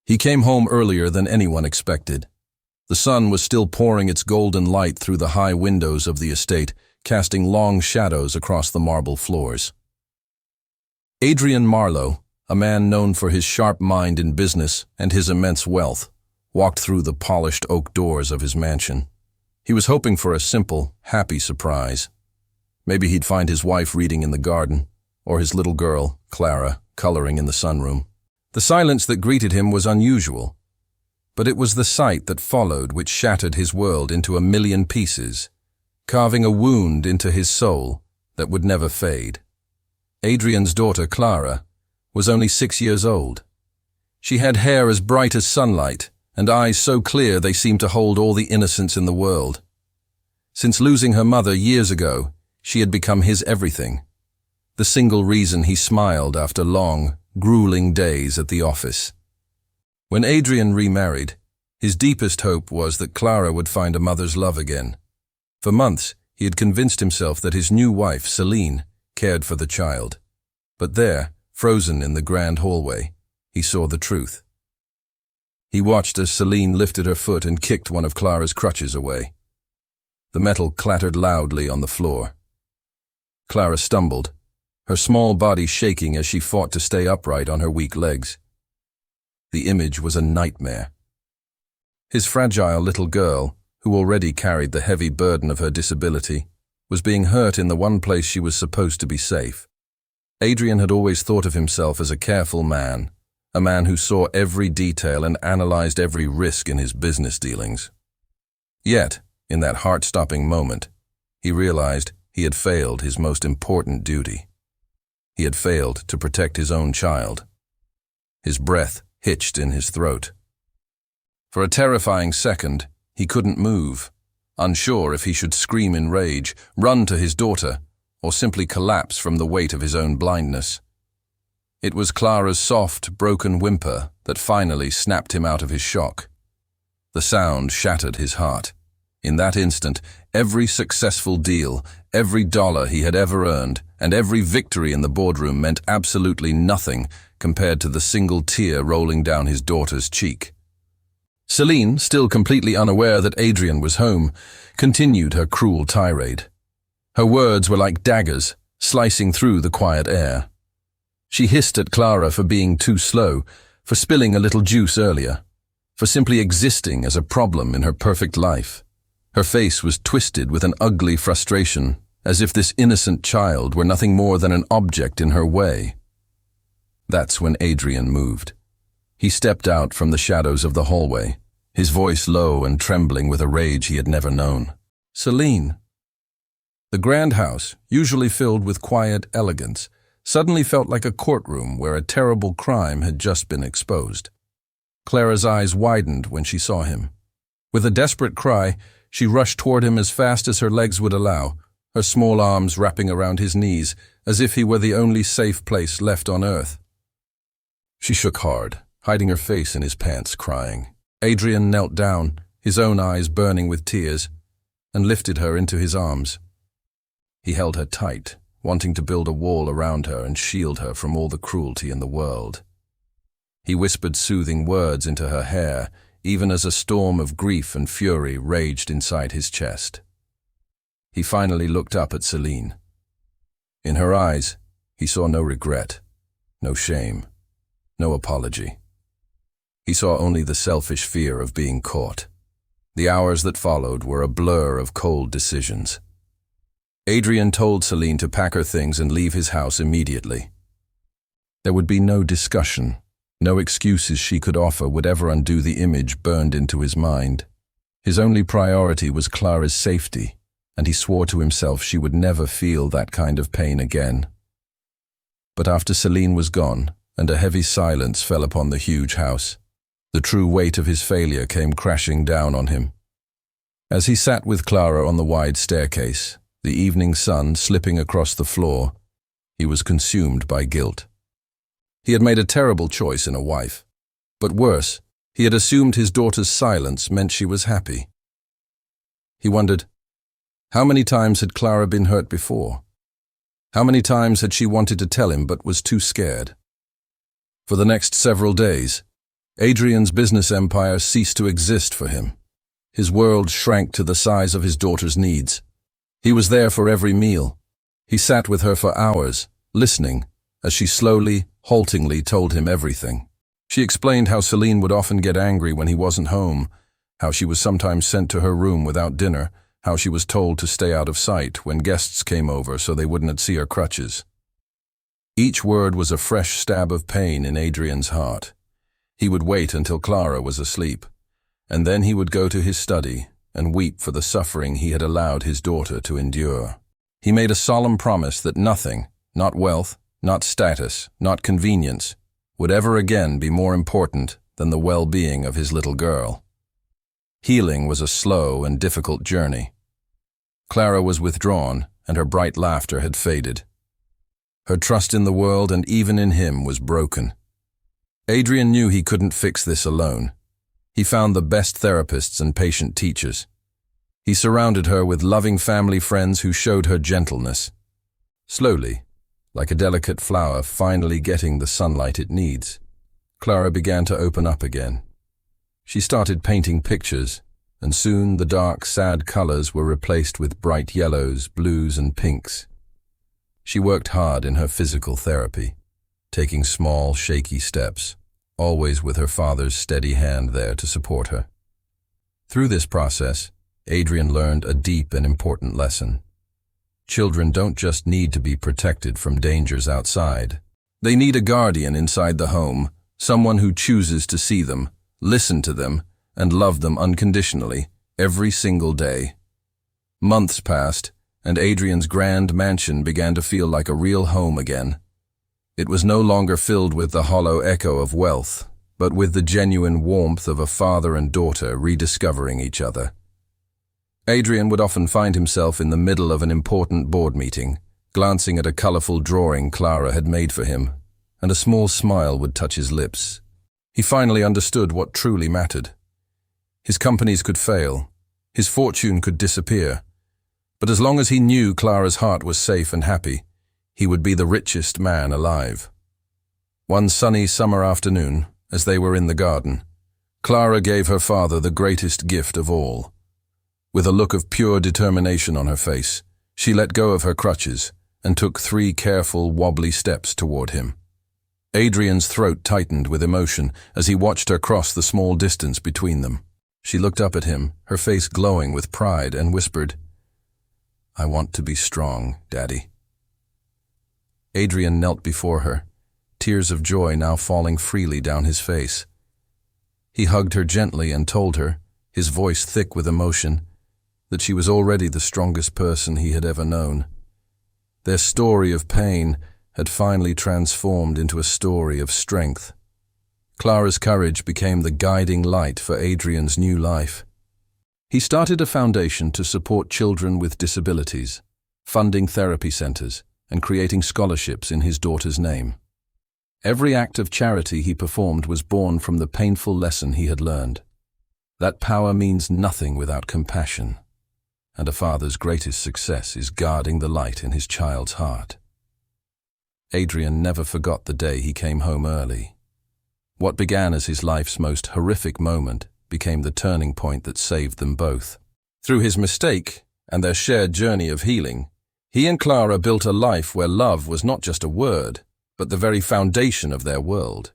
He came home earlier than anyone expected. The sun was still pouring its golden light through the high windows of the estate, casting long shadows across the marble floors. Adrian Marlowe, a man known for his sharp mind in business and his immense wealth, walked through the polished oak doors of his mansion. He was hoping for a simple, happy surprise. Maybe he'd find his wife reading in the garden, or his little girl, Clara, coloring in the sunroom. The silence that greeted him was unusual, but it was the sight that followed which shattered his world into a million pieces, carving a wound into his soul that would never fade. Adrian's daughter, Clara, was only 6 years old. She had hair as bright as sunlight and eyes so clear they seemed to hold all the innocence in the world. Since losing her mother years ago, she had become his everything, the single reason he smiled after long, grueling days at the office. When Adrian remarried, his deepest hope was that Clara would find a mother's love again. For months, he had convinced himself that his new wife, Celine, cared for the child. But there, frozen in the grand hallway, he saw the truth. He watched as Celine lifted her foot and kicked one of Clara's crutches away. The metal clattered loudly on the floor. Clara stumbled, her small body shaking as she fought to stay upright on her weak legs. The image was a nightmare. His fragile little girl, who already carried the heavy burden of her disability, was being hurt in the one place she was supposed to be safe. Adrian had always thought of himself as a careful man, a man who saw every detail and analyzed every risk in his business dealings. Yet, in that heart-stopping moment, he realized he had failed his most important duty. He had failed to protect his own child. His breath hitched in his throat. For a terrifying second, he couldn't move, unsure if he should scream in rage, run to his daughter, or simply collapse from the weight of his own blindness. It was Clara's soft, broken whimper that finally snapped him out of his shock. The sound shattered his heart. In that instant, every successful deal, every dollar he had ever earned, and every victory in the boardroom meant absolutely nothing compared to the single tear rolling down his daughter's cheek. Celine, still completely unaware that Adrian was home, continued her cruel tirade. Her words were like daggers, slicing through the quiet air. She hissed at Clara for being too slow, for spilling a little juice earlier, for simply existing as a problem in her perfect life. Her face was twisted with an ugly frustration, as if this innocent child were nothing more than an object in her way. That's when Adrian moved. He stepped out from the shadows of the hallway, his voice low and trembling with a rage he had never known. "Celine." The grand house, usually filled with quiet elegance, suddenly felt like a courtroom where a terrible crime had just been exposed. Clara's eyes widened when she saw him. With a desperate cry, she rushed toward him as fast as her legs would allow, her small arms wrapping around his knees, as if he were the only safe place left on earth. She shook hard, hiding her face in his pants, crying. Adrian knelt down, his own eyes burning with tears, and lifted her into his arms. He held her tight, wanting to build a wall around her and shield her from all the cruelty in the world. He whispered soothing words into her hair, even as a storm of grief and fury raged inside his chest. He finally looked up at Celine. In her eyes, he saw no regret, no shame, no apology. He saw only the selfish fear of being caught. The hours that followed were a blur of cold decisions. Adrian told Celine to pack her things and leave his house immediately. There would be no discussion. No excuses she could offer would ever undo the image burned into his mind. His only priority was Clara's safety, and he swore to himself she would never feel that kind of pain again. But after Celine was gone, and a heavy silence fell upon the huge house, the true weight of his failure came crashing down on him. As he sat with Clara on the wide staircase, the evening sun slipping across the floor, he was consumed by guilt. He had made a terrible choice in a wife, but worse, he had assumed his daughter's silence meant she was happy. He wondered, how many times had Clara been hurt before? How many times had she wanted to tell him but was too scared? For the next several days, Adrian's business empire ceased to exist for him. His world shrank to the size of his daughter's needs. He was there for every meal. He sat with her for hours, listening, as she slowly, haltingly told him everything. She explained how Celine would often get angry when he wasn't home, how she was sometimes sent to her room without dinner, how she was told to stay out of sight when guests came over so they wouldn't see her crutches. Each word was a fresh stab of pain in Adrian's heart. He would wait until Clara was asleep, and then he would go to his study and weep for the suffering he had allowed his daughter to endure. He made a solemn promise that nothing, not wealth, not status, not convenience, would ever again be more important than the well-being of his little girl. Healing was a slow and difficult journey. Clara was withdrawn, and her bright laughter had faded. Her trust in the world and even in him was broken. Adrian knew he couldn't fix this alone. He found the best therapists and patient teachers. He surrounded her with loving family friends who showed her gentleness. Slowly, like a delicate flower finally getting the sunlight it needs, Clara began to open up again. She started painting pictures, and soon the dark, sad colors were replaced with bright yellows, blues, and pinks. She worked hard in her physical therapy, taking small, shaky steps, always with her father's steady hand there to support her. Through this process, Adrian learned a deep and important lesson. Children don't just need to be protected from dangers outside. They need a guardian inside the home, someone who chooses to see them, listen to them, and love them unconditionally every single day. Months passed, and Adrian's grand mansion began to feel like a real home again. It was no longer filled with the hollow echo of wealth, but with the genuine warmth of a father and daughter rediscovering each other. Adrian would often find himself in the middle of an important board meeting, glancing at a colorful drawing Clara had made for him, and a small smile would touch his lips. He finally understood what truly mattered. His companies could fail, his fortune could disappear, but as long as he knew Clara's heart was safe and happy, he would be the richest man alive. One sunny summer afternoon, as they were in the garden, Clara gave her father the greatest gift of all. With a look of pure determination on her face, she let go of her crutches and took 3 careful, wobbly steps toward him. Adrian's throat tightened with emotion as he watched her cross the small distance between them. She looked up at him, her face glowing with pride, and whispered, "I want to be strong, Daddy." Adrian knelt before her, tears of joy now falling freely down his face. He hugged her gently and told her, his voice thick with emotion, that she was already the strongest person he had ever known. Their story of pain had finally transformed into a story of strength. Clara's courage became the guiding light for Adrian's new life. He started a foundation to support children with disabilities, funding therapy centers, and creating scholarships in his daughter's name. Every act of charity he performed was born from the painful lesson he had learned. That power means nothing without compassion, and a father's greatest success is guarding the light in his child's heart. Adrian never forgot the day he came home early. What began as his life's most horrific moment became the turning point that saved them both. Through his mistake and their shared journey of healing, he and Clara built a life where love was not just a word, but the very foundation of their world.